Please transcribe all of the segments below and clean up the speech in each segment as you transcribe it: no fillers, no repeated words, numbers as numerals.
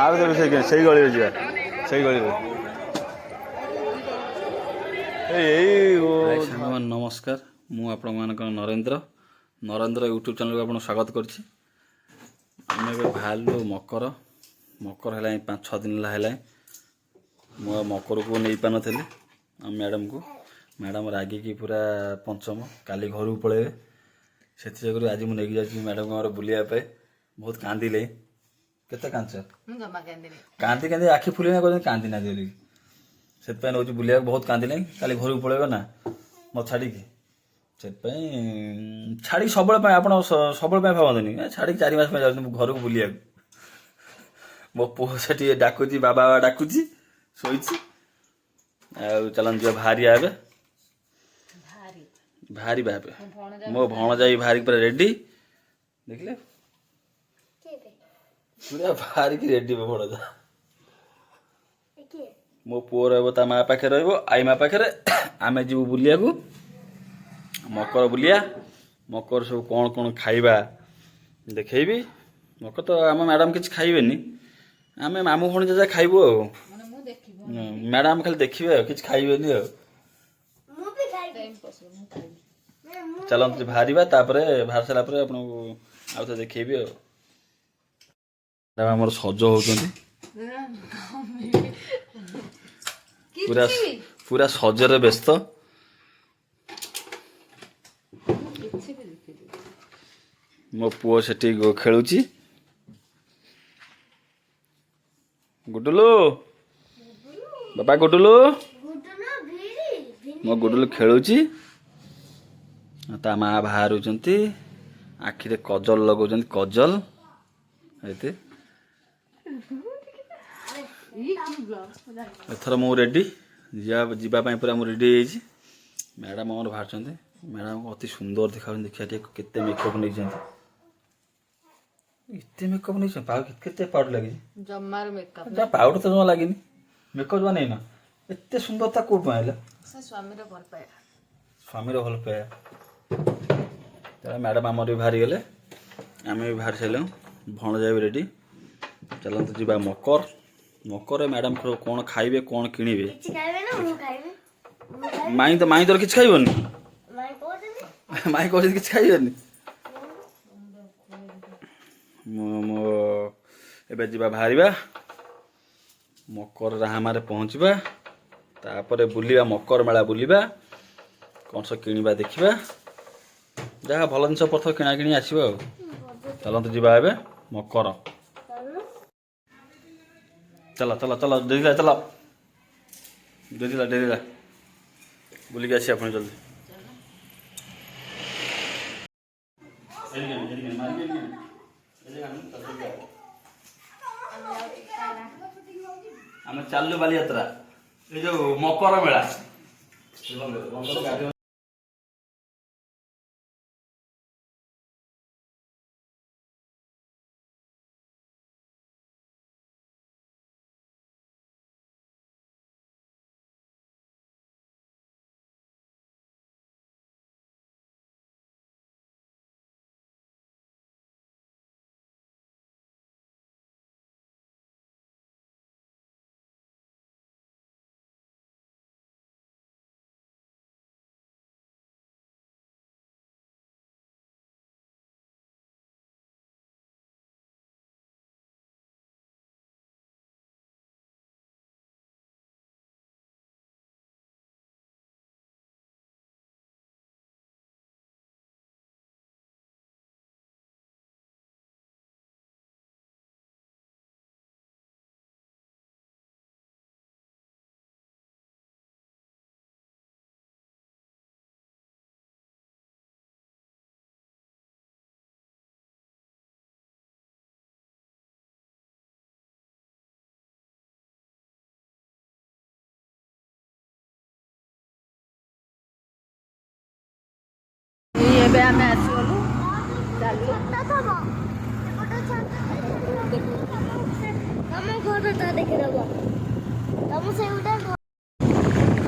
ଆଉ ତ ସେଇ ଗଳିରେ ଯିବା ସେଇ ଗଳିରେ ଭାଇ ସାଙ୍ଗମାନେ ନମସ୍କାର। ମୁଁ ଆପଣମାନଙ୍କର ନରେନ୍ଦ୍ର ୟୁଟ୍ୟୁବ୍ ଚ୍ୟାନେଲକୁ ଆପଣଙ୍କୁ ସ୍ୱାଗତ କରିଛି। ଆମେ ଏବେ ବାହାରିଲୁ ମକର ହେଲାଣି 5-6 ଦିନ ହେଲାଣି। ମୁଁ ମକରକୁ ନେଇପାରିନଥିଲି ଆମ ମ୍ୟାଡ଼ାମ୍ ରାଗିକି ପୁରା ପଞ୍ଚମ କାଲି ଘରକୁ ପଳେଇବେ। ସେଥିଯୋଗୁଁ ଆଜି ମୁଁ ନେଇକି ଯାଉଛି ମ୍ୟାଡ଼ାମ୍କୁ ଆମର ବୁଲିବା ପାଇଁ। ବହୁତ କାନ୍ଦିଲେ। କେତେ କାନ୍ଦୁଛ? କାନ୍ଦି ଆଖି ଫୁଲିନା କହୁଛନ୍ତି କାନ୍ଦି ନାହାନ୍ତି ବୋଲି। ସେଥିପାଇଁ ନେଉଛି ବୁଲିବାକୁ। ବହୁତ କାନ୍ଦିଲେଣି, କାଲି ଘରକୁ ପଳେଇବେ ନା ମୋତେ ଛାଡ଼ିକି। ସେଥିପାଇଁ ଛାଡ଼ିକି ସବୁବେଳେ ପାଇଁ ଆପଣ ସବୁବେଳେ ପାଇଁ ଭାବନ୍ତୁନି, ଛାଡ଼ିକି 4 ମାସ ପାଇଁ ଯାଉଛନ୍ତି ଘରକୁ ବୁଲିବାକୁ। ମୋ ପୁଅ ସେଠି ଡାକୁଛି ବାବା ଡାକୁଛି, ଶୋଇଛି। ଆଉ ଚାଲନ୍ତୁ ଯିବା ବାହାରିବା ଏବେ। ବାହାରିବା ଏବେ। ମୋ ଭଣଜା ବି ବାହାରିକି ପୁରା ରେଡ଼ି। ଦେଖିଲେ ପୁରା ବାହାରିକି ରେଡ଼ି ମୋ ଭଣଜା। ମୋ ପୁଅ ରହିବ ତା ମା ପାଖରେ, ରହିବ ଆଈ ମା ପାଖରେ। ଆମେ ଯିବୁ ବୁଲିବାକୁ ମକର ବୁଲିବା। ମକର ସବୁ କ'ଣ କ'ଣ ଖାଇବା ଦେଖେଇବି। ମକର ତ ଆମ ମ୍ୟାଡ଼ାମ୍ କିଛି ଖାଇବେନି, ଆମେ ମାମୁଁ ଭଣଜା ଯାହା ଖାଇବୁ ଆଉ। ମ୍ୟାଡ଼ାମ୍ ଖାଲି ଦେଖିବେ ଆଉ, କିଛି ଖାଇବେନି ଆଉ। ଚାଲନ୍ତୁ ବାହାରିବା, ତାପରେ ବାହାରି ସାରିଲା ପରେ ଆପଣଙ୍କୁ ଆଉ ଥରେ ଦେଖେଇବି ଆଉ। ଆମର ସଜ ହଉଛନ୍ତି ପୁରା ସଜରେ ବ୍ୟସ୍ତ। ମୋ ପୁଅ ସେଠି ଖେଳୁଛି। ଗୁଡୁଲୁ ବାପା, ଗୁଡୁଲୁ ମୋ ଗୁଡୁଲୁ ଖେଳୁଛି। ତା ମା ବାହାରୁଛନ୍ତି, ଆଖିରେ କଜଲ ଲଗାଉଛନ୍ତି, କଜଲ। ଏଥର ମୁଁ ରେଡ଼ି, ଯିବା ପାଇଁ ପୁରା ମୁଁ ରେଡ଼ି ହେଇଯାଇଛି। ମ୍ୟାଡ଼ାମ୍ ଆମର ବାହାରୁଛନ୍ତି। ମ୍ୟାଡ଼ାମ୍ ଅତି ସୁନ୍ଦର ଦେଖାଯାଉଛନ୍ତି। ଦେଖିବା ଟିକେ କେତେ ମେକଅପ୍ ନେଇଛନ୍ତି। ଏତେ ମେକଅପ୍ ନେଇଛନ୍ତି? କେତେ ପାଉଡର ଲାଗିଛି? ଜମାରୁ ମେକଅପ୍ ପାଉଡର ତ ଜମା ଲାଗିନି। ମେକଅପ୍ ଜମା ନେଇନ? ଏତେ ସୁନ୍ଦରତା କୋଉଠୁ ଆଣିଲ? ସ୍ୱାମୀର ଭଲ ପାଇବା। ସ୍ୱାମୀର ଭଲ ପାଇବା। ତାହେଲେ ମ୍ୟାଡ଼ାମ୍ ଆମର ବି ବାହାରିଗଲେ, ଆମେ ବି ବାହାରି ସାରିଲୁ। ଭଣଜା ବି ରେଡ଼ି। ଚାଲନ୍ତୁ ଯିବା ମକରରେ ମ୍ୟାଡ଼ାମ୍ କ'ଣ ଖାଇବେ, କ'ଣ କିଣିବେ। ମାଇଁ ତୋର କିଛି ଖାଇବନି? ମାଇଁ କହୁଛନ୍ତି କିଛି ଖାଇବେନି। ମୁଁ ଏବେ ଯିବା ବାହାରିବା, ମକର ରାହାମାରେ ପହଞ୍ଚିବା, ତାପରେ ବୁଲିବା, ମକର ମେଳା ବୁଲିବା, କ'ଣ ସବୁ କିଣିବା ଦେଖିବା। ଯାହା ଭଲ ଜିନିଷ ପତ୍ର କିଣାକିଣି ଆସିବ ଆଉ। ଚାଲନ୍ତୁ ଯିବା ଏବେ ମକର। ଚାଲ ଡେରିଲା, ଚାଲ ଡେରିଲା ବୁଲିକି ଆସିବା ପୁଣି ଜଲ୍ଦି। ଆମେ ଚାଲିଲୁ ବାଲିଯାତ୍ରା, ଏ ଯୋଉ ମକର ମେଳା। ଏବେ ଆମେ ଆସିଗଲୁ, ଚାଲୁ।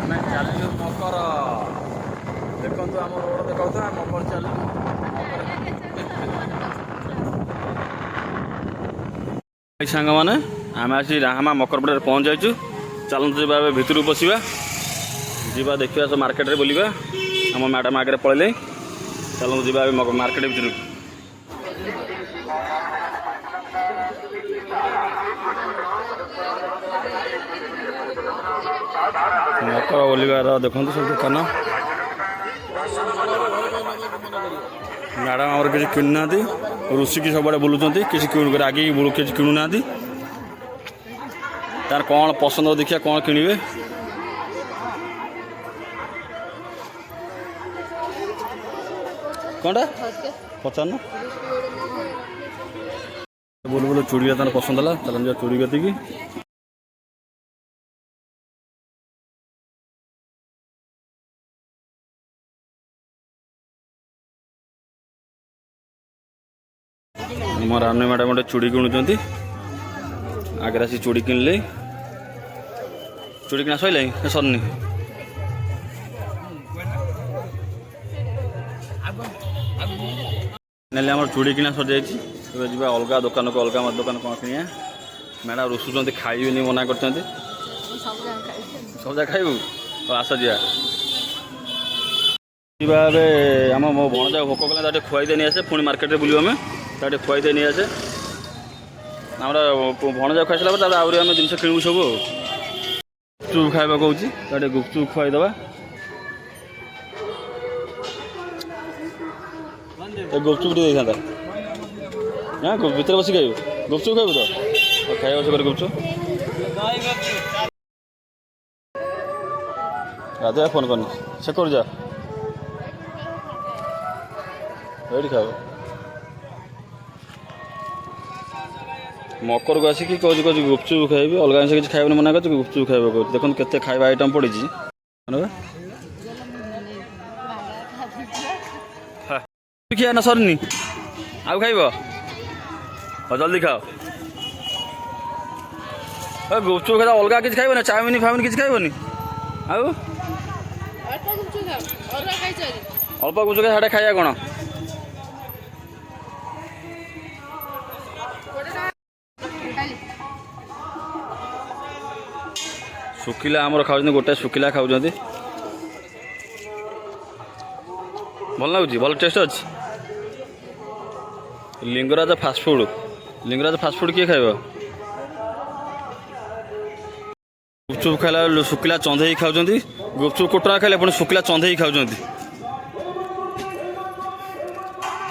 ଆମେ ଚାଲିଲୁ ମକର। ଦେଖନ୍ତୁ ଆମ ରୋଡ଼ ଦେଖାଉଥିବା ମକର ଚାଲିଲୁ। ସାଙ୍ଗମାନେ आम आसी राहामा मकरपड़े पहुँच जाइछु चलते जी भितर पशा जा देखा सब मार्केट में बुलवा आम मैडम आगे पड़े चलते जी मार्केट भितर मकर बोलिबार देखो सब दुकान मैडम आम किसी किणुना रुषिकी सब बुलूँ किसी आगे किसी किणुना तार कौन पसंद देखिए कौन किणवे कौनटा पचार बोल बोल चूड़ी तार पसंद है चल चूड़ी कति आम रानू मैडम गोटे चूड़ी किणुंट आगे आसी चूड़ी किणले चूड़ी किना सैला सरनी ना आम चूड़ी किना सर जाइए जी अलग दुकान को अलग दुकान कौन किनिया मैडम रुषुंट खाइबेनि मना कर सब जगह खाइबू आस जा आम मो भणजा भोक कले खुआई दे नहीं आसे पुणी मार्केट में बुलू आम खुआई दे नहीं आसे आम भणजा खुआ सारा आम जिन किणु सब गुपचुप खावा कहूँ गुपचुप खुआई दबा गुपचुप देखा हाँ भितर बस खाइबू गुपचुप खाइबू तो खाइबा बस गुपचुप राधा फोन करनी से कर जा खाओ मकर को आसिक कह गुपचुप खाइबी अलग जिन किसी खाइबा मना कर गुपचुप खाइबा कह देखो केते खाइबा आइटम पड़ी खिया ना सरनी आउ खाइब जल्दी खाओ गुपचुप खा अलग किसी खाइब ना चाउमिन फाउमिन किसी खाइबनी आउ अल्प गुपचुप साढ़े खाइया कौन शुखिला आमर खाऊ गोटे शुखिला खाऊ भल लगुच भल टेस्ट अच्छे लिंगराज फास्टफुड किए खाइब गुपचुप खाइला शुखिला चंदेई खाऊँ गुपचुप कोटरा खाइले पुणी शुखिला चंदेई खाऊँ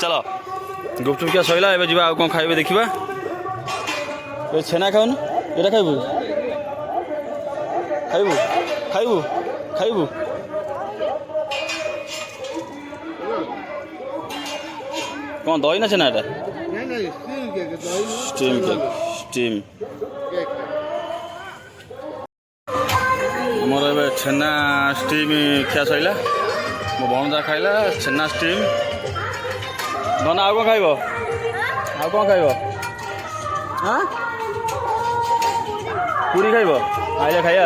चलो गुपचुप क्या सैला ए जा कौन खाइबे देखा छेना खाऊन ये खाइबू खाइबू खाइबू खाइबू कौन दही ना छेना एटा स्टीम केक स्टीम मोर ए छेना स्टीम खिया सैला मो भणजा खाइला छेना स्टीम धना आउ कौन खाइब आउ कौन खाइब हाँ पूरी खाइब आइले खाइया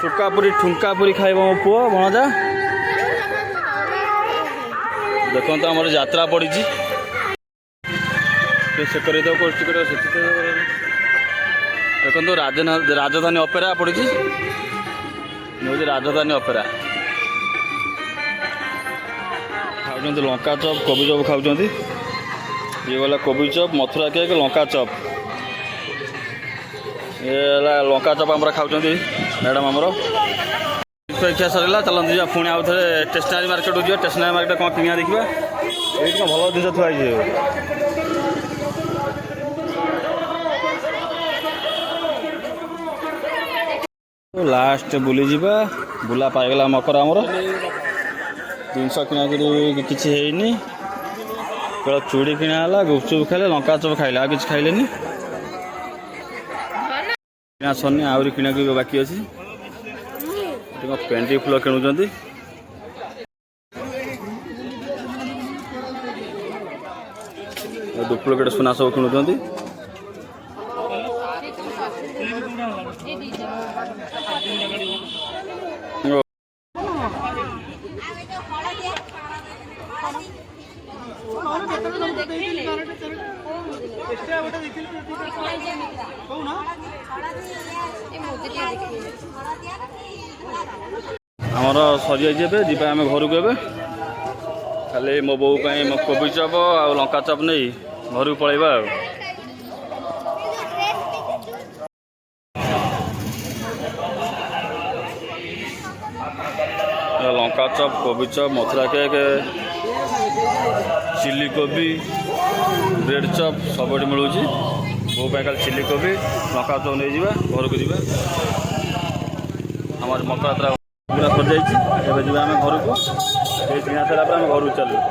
ठुका पूरी खाइब मो पुओ भणजा देखो तो आम यात्रा पड़ी से देखो तो राजधानी अपेरा पड़ी राजधानी अपेरा खाऊँ लंका चप कोबी चप खाऊँ ये गला कोबी चप मथुरा केक लंका चप ये लंका चप आम खाऊँ मैडम आमर खिया सरला चलते जा पुणी आउ थे स्टेशनरी मार्केट को स्टेशनरी मार्केट कौन किनिया देखा ये भल जिन थुआई लास्ट बुली जावा बुला पाईगला मकर आमर जिनस किना किसी है केवल चूड़ी किणाला गुपचुप खाइले लंका चप खाइले आ किसी खाइले किना सरनी आहरी किना कि बाकी अच्छी पेंटी फुल किणुंट डुप्लिकेट सुना सब किणुंट ଆମର ସରିଯାଇଛି ଏବେ ଯିବା ଆମେ ଘରକୁ ଏବେ ଖାଲି ମୋ ବୋଉ ପାଇଁ ମୋ କୋବି ଚପ ଆଉ ଲଙ୍କା ଚପ ନେଇ ଘରକୁ ପଳେଇବା ଆଉ ଲଙ୍କା ଚପ କୋବି ଚପ ମଥୁରା କେକ୍ ଚିଲି କୋବି ବ୍ରେଡ୍ ଚପ୍ ସବୁ ଏଠି ମିଳୁଛି ବୋଉ ପାଇଁ ଖାଲି ଚିଲି କୋବି ଲଙ୍କା ଚପ ନେଇଯିବା ଘରକୁ ଯିବା ଆମର ମକର ଯାତ୍ରା ସରିଯାଇଛି ଏବେ ଯିବା ଆମେ ଘରକୁ ସେଇ କିଣା ସାରିଲା ପରେ ଆମେ ଘରକୁ ଚାଲିବୁ।